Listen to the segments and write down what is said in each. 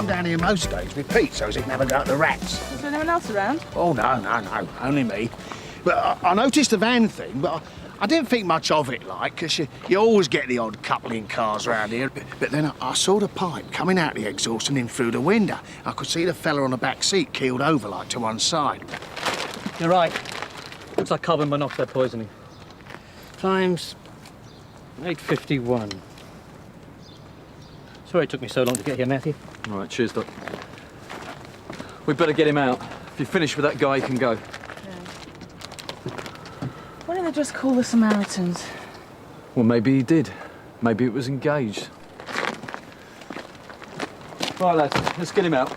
come down here most days with Pete so as it never got the rats. Is there anyone else around? Oh, no, only me. But I noticed the van thing, but I didn't think much of it, like, 'cause you always get the odd couple in cars round here. But then I saw the pipe coming out the exhaust and in through the window. I could see the fella on the back seat keeled over, like, to one side. You're right. Looks like carbon monoxide poisoning. Times 8:51. Sorry it took me so long to get here, Matthew. All right, cheers, Doc. We'd better get him out. If you're finished with that guy, you can go. Why don't they just call the Samaritans? Well, maybe he did. Maybe it was engaged. Right, lads, let's get him out.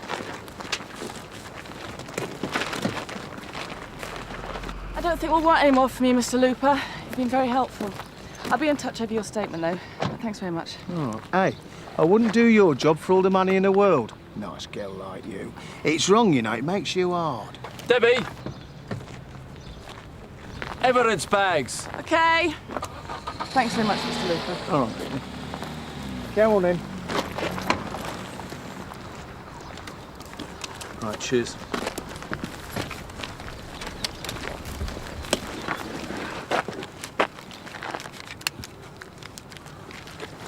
I don't think we'll want any more from you, Mr. Looper. You've been very helpful. I'll be in touch over your statement, though. Thanks very much. Oh, hey, I wouldn't do your job for all the money in the world. Nice girl like you. It's wrong, you know, it makes you hard. Debbie! Evidence bags. OK. Thanks very much, Mr. Looper. All right, baby. Go on, then. Right, cheers.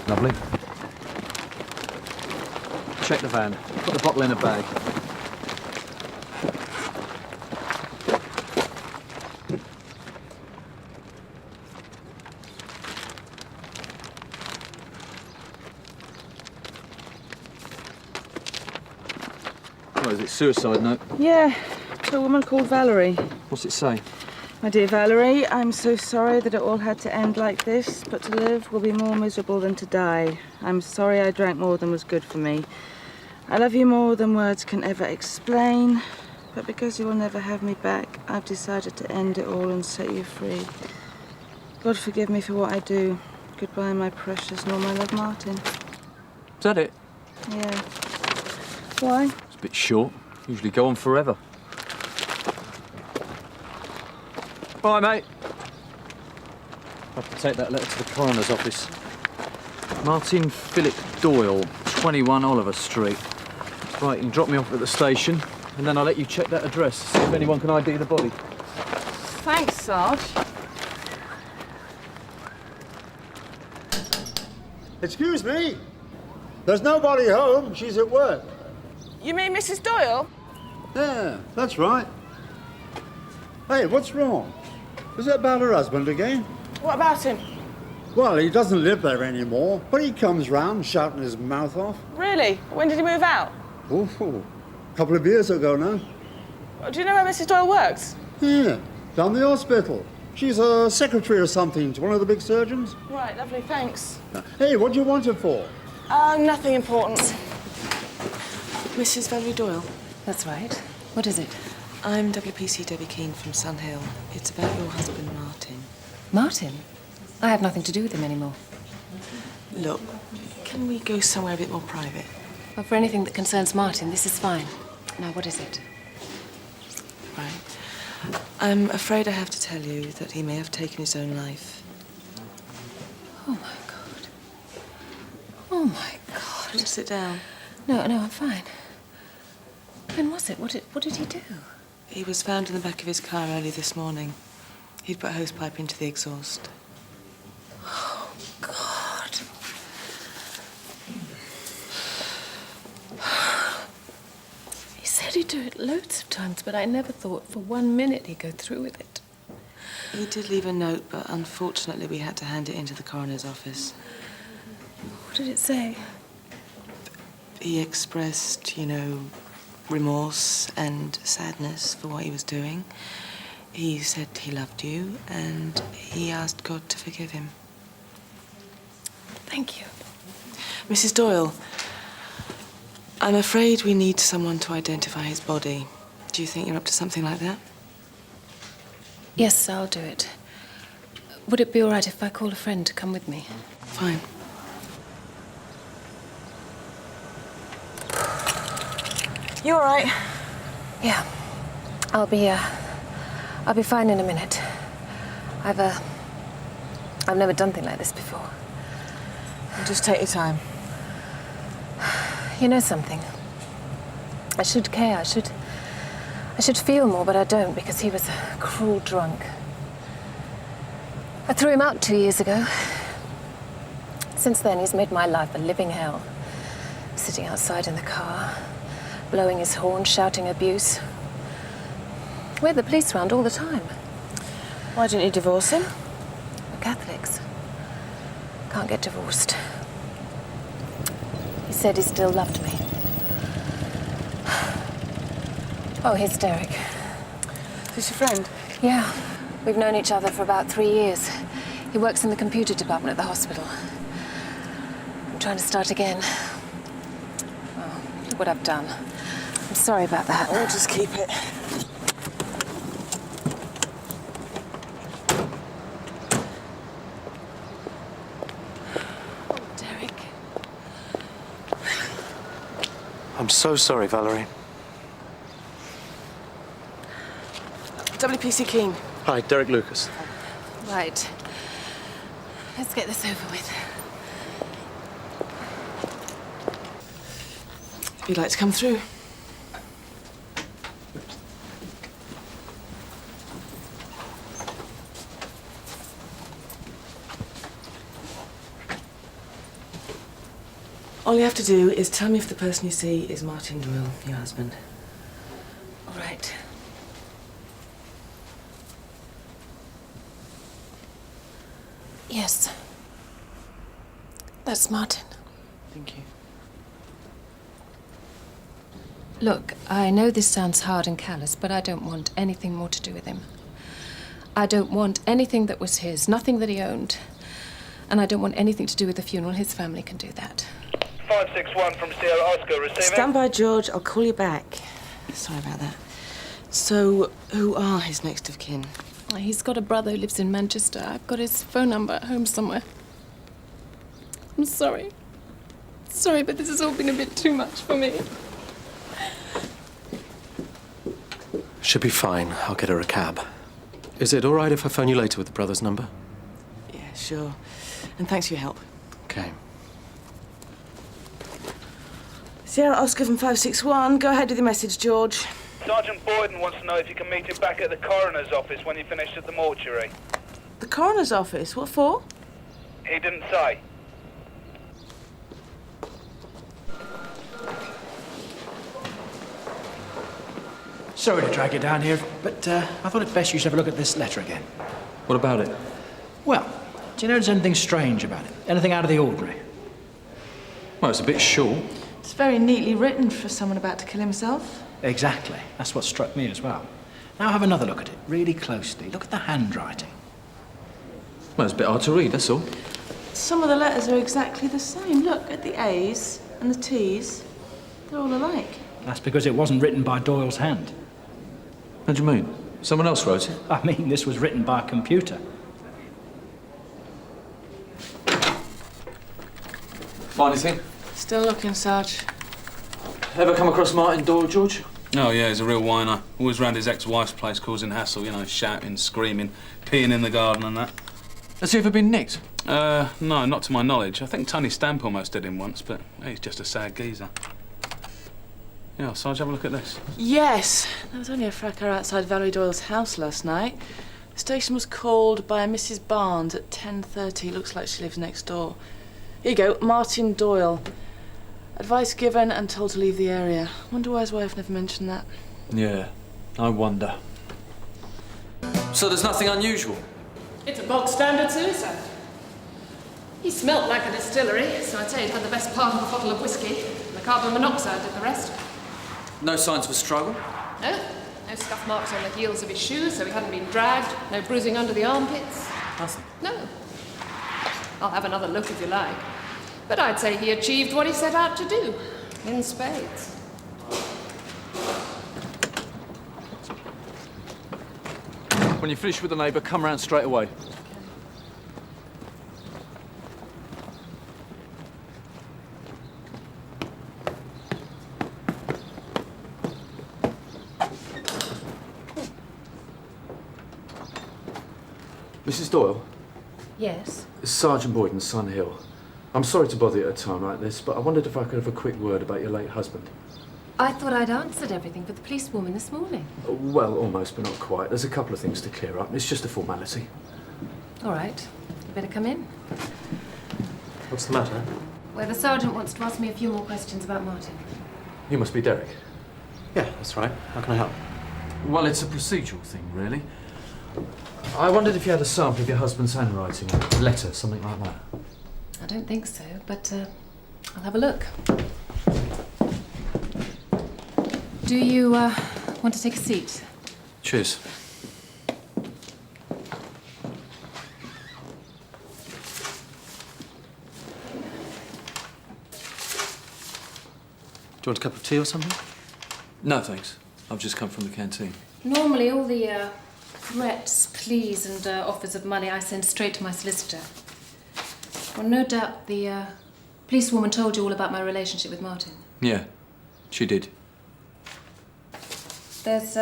Lovely. Check the van. Put the bottle in a bag. Oh, is it suicide note? Yeah, to a woman called Valerie. What's it say? My dear Valerie, I'm so sorry that it all had to end like this, but to live will be more miserable than to die. I'm sorry I drank more than was good for me. I love you more than words can ever explain, but because you will never have me back, I've decided to end it all and set you free. God forgive me for what I do. Goodbye, my precious, nor my love, Martin. Is that it? Yeah. Why? It's a bit short. Usually go on forever. Bye, mate. I have to take that letter to the coroner's office. Martin Philip Doyle, 21 Oliver Street. Right, you can drop me off at the station, and then I'll let you check that address, see if anyone can ID the body. Thanks, Sarge. Excuse me. There's nobody home. She's at work. You mean Mrs. Doyle? Yeah, that's right. Hey, what's wrong? Is it about her husband again? What about him? Well, he doesn't live there anymore, but he comes round shouting his mouth off. Really? When did he move out? Oh, a couple of years ago now. Do you know where Mrs. Doyle works? Yeah, down the hospital. She's a secretary or something to one of the big surgeons. Right, lovely, thanks. Hey, what do you want her for? Nothing important. Mrs. Valerie Doyle? That's right. What is it? I'm WPC Debbie Keane from Sun Hill. It's about your husband, Martin. Martin? I have nothing to do with him anymore. Look, can we go somewhere a bit more private? Well, for anything that concerns Martin, this is fine. Now, what is it? Right. I'm afraid I have to tell you that he may have taken his own life. Oh, my God. Oh, my God. Don't sit down. No, I'm fine. When was it? What did he do? He was found in the back of his car early this morning. He'd put a hosepipe into the exhaust. Oh, God. He said he'd do it loads of times, but I never thought for 1 minute he'd go through with it. He did leave a note, but unfortunately we had to hand it into the coroner's office. What did it say? He expressed, remorse and sadness for what he was doing. He said he loved you, and he asked God to forgive him. Thank you. Mrs. Doyle, I'm afraid we need someone to identify his body. Do you think you're up to something like that? Yes, I'll do it. Would it be all right if I call a friend to come with me? Fine. You all right? Yeah. I'll be fine in a minute. I've never done anything like this before. Just take your time. You know something? I should care. I should feel more, but I don't, because he was a cruel drunk. I threw him out 2 years ago. Since then, he's made my life a living hell. Sitting outside in the car, blowing his horn, shouting abuse. We had the police round all the time. Why didn't you divorce him? We're Catholics. Can't get divorced. He said he still loved me. Oh, here's Derek. Is this your friend? Yeah. We've known each other for about 3 years. He works in the computer department at the hospital. I'm trying to start again. Oh, look what I've done. I'm sorry about that. I'll just keep it. Derek. I'm so sorry, Valerie. WPC Keane. Hi, Derek Lucas. Right. Let's get this over with. If you'd like to come through. All you have to do is tell me if the person you see is Martin Doyle, your husband. All right. Yes. That's Martin. Thank you. Look, I know this sounds hard and callous, but I don't want anything more to do with him. I don't want anything that was his, nothing that he owned. And I don't want anything to do with the funeral. His family can do that. 561 from Sierra Oscar receiving. Stand by, George. I'll call you back. Sorry about that. So, who are his next of kin? He's got a brother who lives in Manchester. I've got his phone number at home somewhere. I'm sorry. Sorry, but this has all been a bit too much for me. Should be fine. I'll get her a cab. Is it all right if I phone you later with the brother's number? Yeah, sure. And thanks for your help. Okay. Sierra Oscar from 561. Go ahead with your message, George. Sergeant Boyden wants to know if you can meet him back at the coroner's office when you finish at the mortuary. The coroner's office? What for? He didn't say. Sorry to drag you down here, but I thought it best you should have a look at this letter again. What about it? Well, do you know there's anything strange about it? Anything out of the ordinary? Well, it's a bit short. It's very neatly written for someone about to kill himself. Exactly. That's what struck me as well. Now have another look at it, really closely. Look at the handwriting. Well, it's a bit hard to read, that's all. Some of the letters are exactly the same. Look at the A's and the T's. They're all alike. That's because it wasn't written by Doyle's hand. What do you mean? Someone else wrote it? I mean, this was written by a computer. Find anything? Still looking, Sarge. Ever come across Martin Doyle, George? Oh, yeah, he's a real whiner. Always round his ex-wife's place causing hassle, you know, shouting, screaming, peeing in the garden and that. Has he ever been nicked? No, not to my knowledge. I think Tony Stamp almost did him once, but he's just a sad geezer. Yeah, Sarge, have a look at this. Yes. There was only a fracas outside Valerie Doyle's house last night. The station was called by a Mrs. Barnes at 10:30. Looks like she lives next door. Here you go, Martin Doyle. Advice given and told to leave the area. Wonder why his wife never mentioned that. Yeah, I wonder. So there's nothing unusual? It's a bog standard suicide. He smelt like a distillery, so I'd say he'd had the best part of a bottle of whiskey. The carbon monoxide did the rest. No signs of a struggle? No. No scuff marks on the heels of his shoes, so he hadn't been dragged. No bruising under the armpits. Nothing? No. I'll have another look if you like. But I'd say he achieved what he set out to do. In spades. When you finish with the neighbour, come round straight away. Mrs. Doyle? Yes? It's Sergeant Boyden, Sun Hill. I'm sorry to bother you at a time like this, but I wondered if I could have a quick word about your late husband. I thought I'd answered everything for the policewoman this morning. Well, almost, but not quite. There's a couple of things to clear up. It's just a formality. All right. You better come in. What's the matter? Well, the sergeant wants to ask me a few more questions about Martin. You must be Derek. Yeah, that's right. How can I help? Well, it's a procedural thing, really. I wondered if you had a sample of your husband's handwriting, a letter, something like that. I don't think so, but I'll have a look. Do you want to take a seat? Cheers. Do you want a cup of tea or something? No, thanks. I've just come from the canteen. Normally, all the threats, pleas, and offers of money I send straight to my solicitor. Well, no doubt the policewoman told you all about my relationship with Martin. Yeah, she did. There's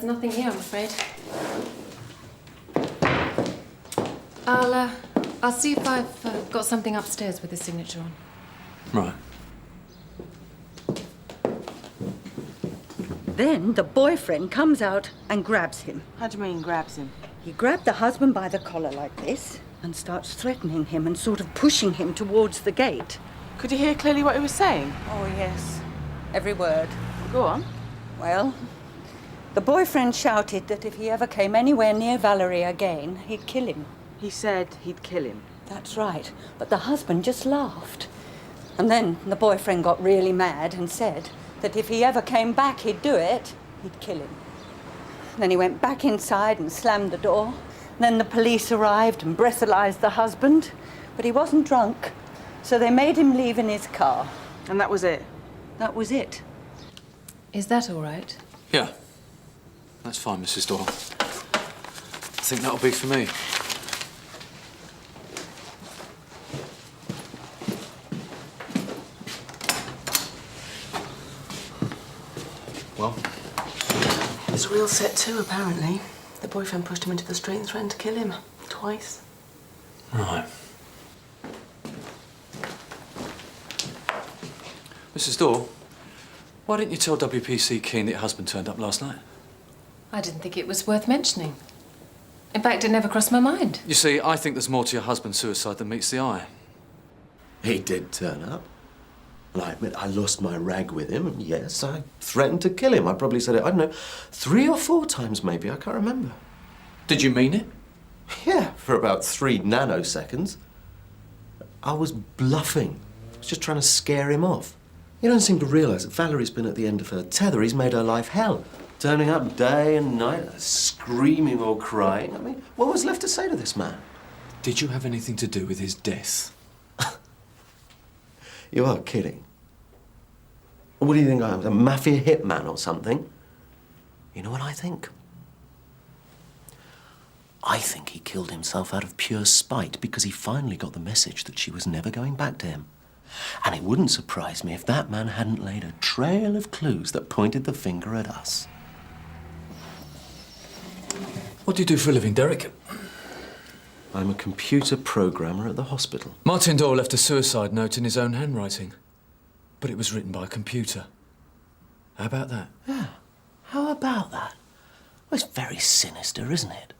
nothing here, I'm afraid. I'll see if I've got something upstairs with his signature on. Right. Then the boyfriend comes out and grabs him. How do you mean, grabs him? He grabbed the husband by the collar like this and starts threatening him and sort of pushing him towards the gate. Could you hear clearly what he was saying? Oh, yes. Every word. Go on. Well, the boyfriend shouted that if he ever came anywhere near Valerie again, he'd kill him. He said he'd kill him. That's right. But the husband just laughed. And then the boyfriend got really mad and said that if he ever came back, he'd do it. He'd kill him. Then he went back inside and slammed the door. Then the police arrived and breathalyzed the husband. But he wasn't drunk, so they made him leave in his car. And that was it? That was it. Is that all right? Yeah. That's fine, Mrs. Doyle. I think that'll be for me. Well? It's a real set too, apparently. The boyfriend pushed him into the street and threatened to kill him. Twice. Right. Mrs. Doyle, why didn't you tell WPC Keane that your husband turned up last night? I didn't think it was worth mentioning. In fact, it never crossed my mind. You see, I think there's more to your husband's suicide than meets the eye. He did turn up. And I admit I lost my rag with him, and yes, I threatened to kill him. I probably said it, I don't know, 3 or 4 times maybe, I can't remember. Did you mean it? Yeah, for about 3 nanoseconds. I was bluffing. I was just trying to scare him off. You don't seem to realise that Valerie's been at the end of her tether. He's made her life hell. Turning up day and night, screaming or crying. I mean, what was left to say to this man? Did you have anything to do with his death? You are kidding. What do you think I am, a mafia hitman or something? You know what I think? I think he killed himself out of pure spite because he finally got the message that she was never going back to him. And it wouldn't surprise me if that man hadn't laid a trail of clues that pointed the finger at us. What do you do for a living, Derek? I'm a computer programmer at the hospital. Martin Doyle left a suicide note in his own handwriting. But it was written by a computer. How about that? Yeah, how about that? Well, it's very sinister, isn't it?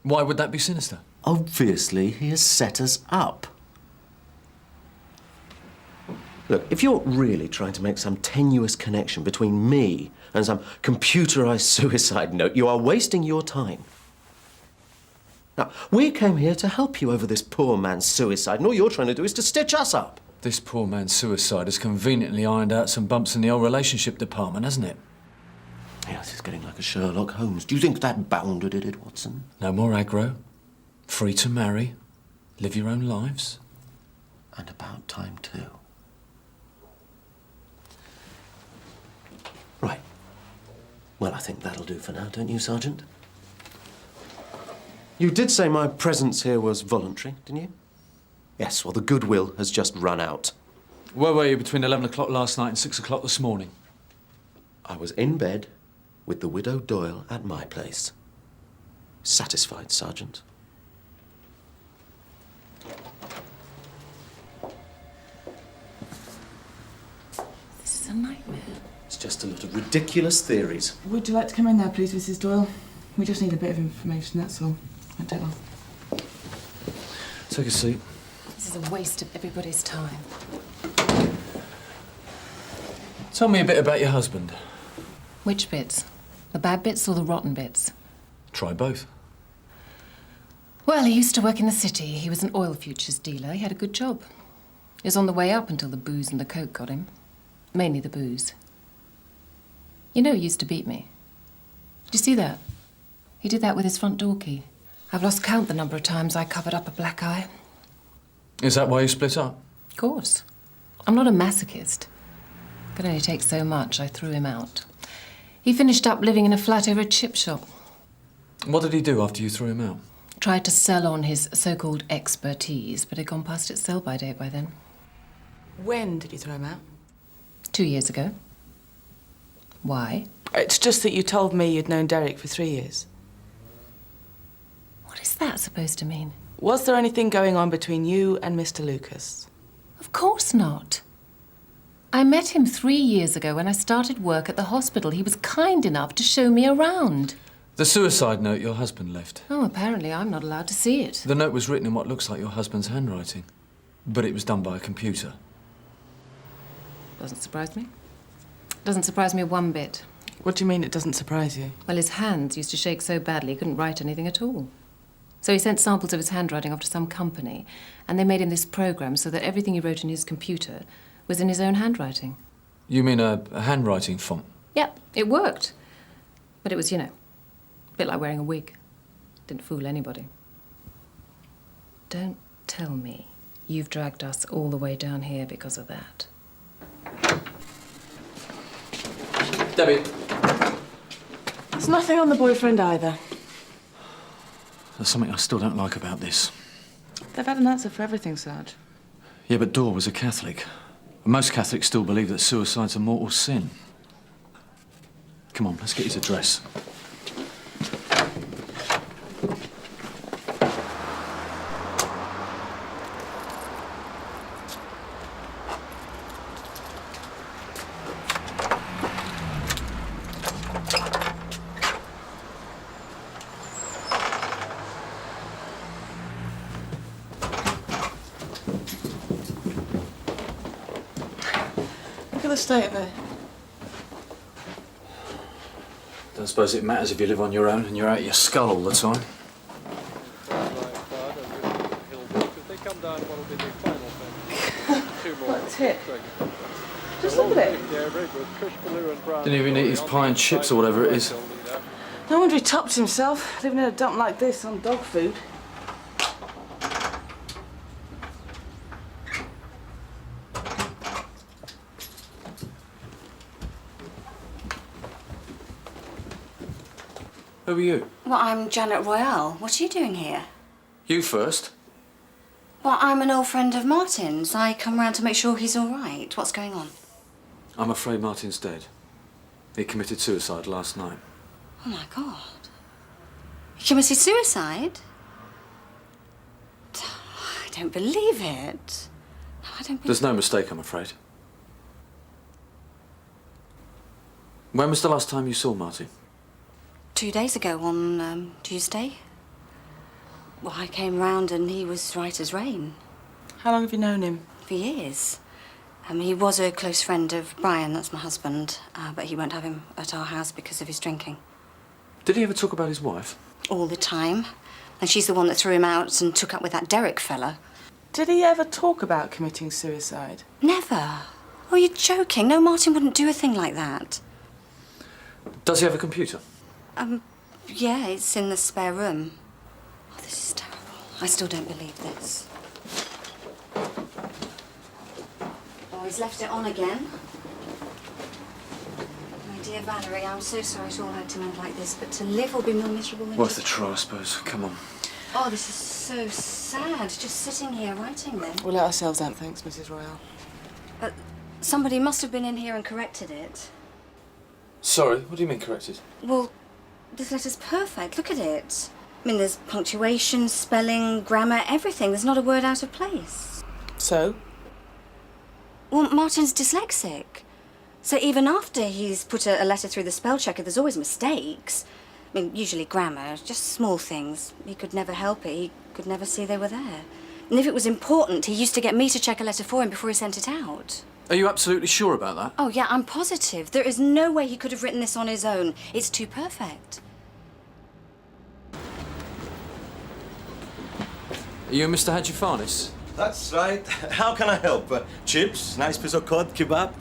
Why would that be sinister? Obviously, he has set us up. Look, if you're really trying to make some tenuous connection between me and some computerized suicide note, you are wasting your time. Now, we came here to help you over this poor man's suicide, and all you're trying to do is to stitch us up. This poor man's suicide has conveniently ironed out some bumps in the old relationship department, hasn't it? Yeah, this is getting like a Sherlock Holmes. Do you think that Bounder did it, Watson? No more aggro. Free to marry. Live your own lives. And about time, too. Right. Well, I think that'll do for now, don't you, Sergeant? You did say my presence here was voluntary, didn't you? Yes, well, the goodwill has just run out. Where were you between 11 o'clock last night and 6 o'clock this morning? I was in bed with the widow Doyle at my place. Satisfied, Sergeant? This is a ridiculous theories. Would you like to come in there, please, Mrs. Doyle? We just need a bit of information, that's all. Won't take long. Take a seat. This is a waste of everybody's time. Tell me a bit about your husband. Which bits? The bad bits or the rotten bits? Try both. Well, he used to work in the city. He was an oil futures dealer. He had a good job. He was on the way up until the booze and the coke got him. Mainly the booze. You know he used to beat me. Did you see that? He did that with his front door key. I've lost count the number of times I covered up a black eye. Is that why you split up? Of course. I'm not a masochist. Could only take so much. I threw him out. He finished up living in a flat over a chip shop. What did he do after you threw him out? Tried to sell on his so-called expertise, but had gone past its sell-by date by then. When did you throw him out? 2 years ago. Why? It's just that you told me you'd known Derek for 3 years. What is that supposed to mean? Was there anything going on between you and Mr. Lucas? Of course not. I met him 3 years ago when I started work at the hospital. He was kind enough to show me around. The suicide note your husband left. Oh, apparently I'm not allowed to see it. The note was written in what looks like your husband's handwriting, but it was done by a computer. Doesn't surprise me. Doesn't surprise me one bit. What do you mean it doesn't surprise you? Well, his hands used to shake so badly he couldn't write anything at all. So he sent samples of his handwriting off to some company, and they made him this program so that everything he wrote in his computer was in his own handwriting. You mean a handwriting font? Yep, it worked. But it was, you know, a bit like wearing a wig. Didn't fool anybody. Don't tell me you've dragged us all the way down here because of that. Debbie. There's nothing on the boyfriend either. There's something I still don't like about this. They've had an answer for everything, Sarge. Yeah, but Dore was a Catholic. And most Catholics still believe that suicide's a mortal sin. Come on, let's get his address. Look at the state of it. Don't suppose it matters if you live on your own and you're out your skull all the time. What's it? Just look at it. Didn't even eat his pie and chips or whatever it is. No wonder he tops himself, living in a dump like this on dog food. Who are you? Well, I'm Janet Royale. What are you doing here? You first. Well, I'm an old friend of Martin's. I come round to make sure he's all right. What's going on? I'm afraid Martin's dead. He committed suicide last night. Oh, my God. He committed suicide? I don't believe it. No, I don't believe There's no mistake, I'm afraid. When was the last time you saw Martin? 2 days ago on Tuesday. Well, I came round and he was right as rain. How long have you known him? For years. He was a close friend of Brian, that's my husband, but he won't have him at our house because of his drinking. Did he ever talk about his wife? All the time. And she's the one that threw him out and took up with that Derek fella. Did he ever talk about committing suicide? Never. Oh, you're joking. No, Martin wouldn't do a thing like that. Does he have a computer? Yeah, it's in the spare room. Oh, this is terrible. I still don't believe this. Oh, he's left it on again. My dear Valerie, I'm so sorry it all had to end like this, but to live will be more miserable than... Worth a try, I suppose. Come on. Oh, this is so sad, just sitting here writing them. We'll let ourselves out, thanks, Mrs. Royale. Somebody must have been in here and corrected it. Sorry, what do you mean corrected? Well, this letter's perfect. Look at it. I mean, there's punctuation, spelling, grammar, everything. There's not a word out of place. So? Well, Martin's dyslexic. So even after he's put a letter through the spell checker, there's always mistakes. I mean, usually grammar, just small things. He could never help it. He could never see they were there. And if it was important, he used to get me to check a letter for him before he sent it out. Are you absolutely sure about that? Oh, yeah, I'm positive. There is no way he could have written this on his own. It's too perfect. Are you Mr. Hadjifanis? That's right. How can I help? Chips, nice piece of cod, kebab?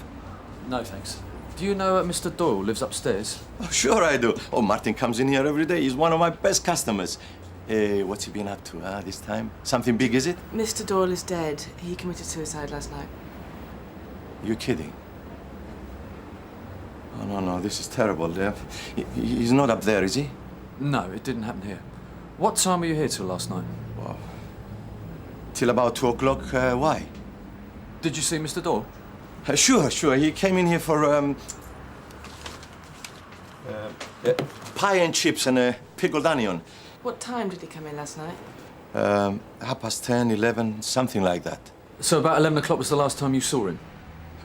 No, thanks. Do you know Mr. Doyle lives upstairs? Oh, sure I do. Oh, Martin comes in here every day. He's one of my best customers. What's he been up to this time? Something big, is it? Mr. Doyle is dead. He committed suicide last night. You're kidding. Oh, no, this is terrible. He's not up there, is he? No, it didn't happen here. What time were you here till last night? Well, till about 2 o'clock. Why? Did you see Mr. Doyle? Sure. He came in here for pie and chips and a pickled onion. What time did he come in last night? 10:30, 11, something like that. So about 11 o'clock was the last time you saw him?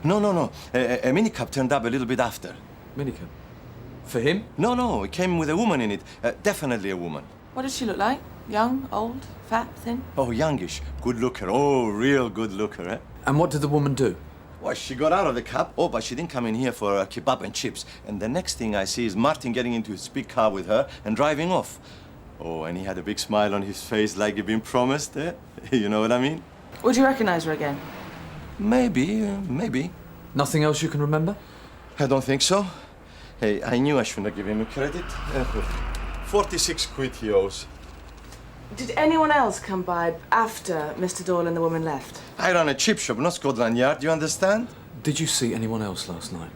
No. A minicab turned up a little bit after. Minicab? For him? No. It came with a woman in it. Definitely a woman. What does she look like? Young, old, fat, thin? Oh, youngish. Good looker. Oh, real good looker, eh? And what did the woman do? Well, she got out of the cab. Oh, but she didn't come in here for a kebab and chips. And the next thing I see is Martin getting into his big car with her and driving off. Oh, and he had a big smile on his face like he'd been promised, eh? You know what I mean? Would you recognize her again? Maybe. Nothing else you can remember? I don't think so. Hey, I knew I shouldn't have given him credit. 46 quid he owes. Did anyone else come by after Mr. Doyle and the woman left? I run a chip shop, not Scotland Yard, you understand? Did you see anyone else last night?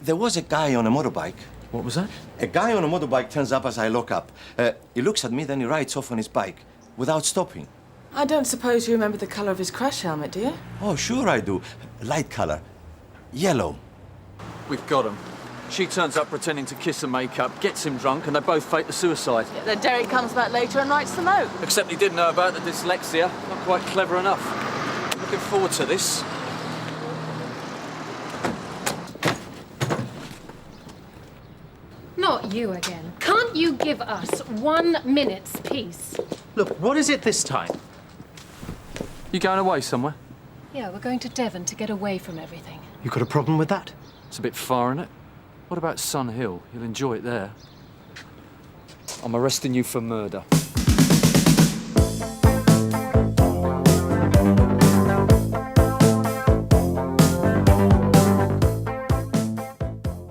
There was a guy on a motorbike. What was that? A guy on a motorbike turns up as I lock up. He looks at me, then he rides off on his bike without stopping. I don't suppose you remember the colour of his crash helmet, do you? Oh, sure I do. Light colour. Yellow. We've got him. She turns up pretending to kiss and make up, gets him drunk, and they both fake the suicide. Yeah, then Derek comes back later and writes the note. Except he didn't know about the dyslexia. Not quite clever enough. Looking forward to this. Not you again. Can't you give us 1 minute's peace? Look, what is it this time? You going away somewhere? Yeah, we're going to Devon to get away from everything. You got a problem with that? It's a bit far, isn't it? What about Sun Hill? You'll enjoy it there. I'm arresting you for murder.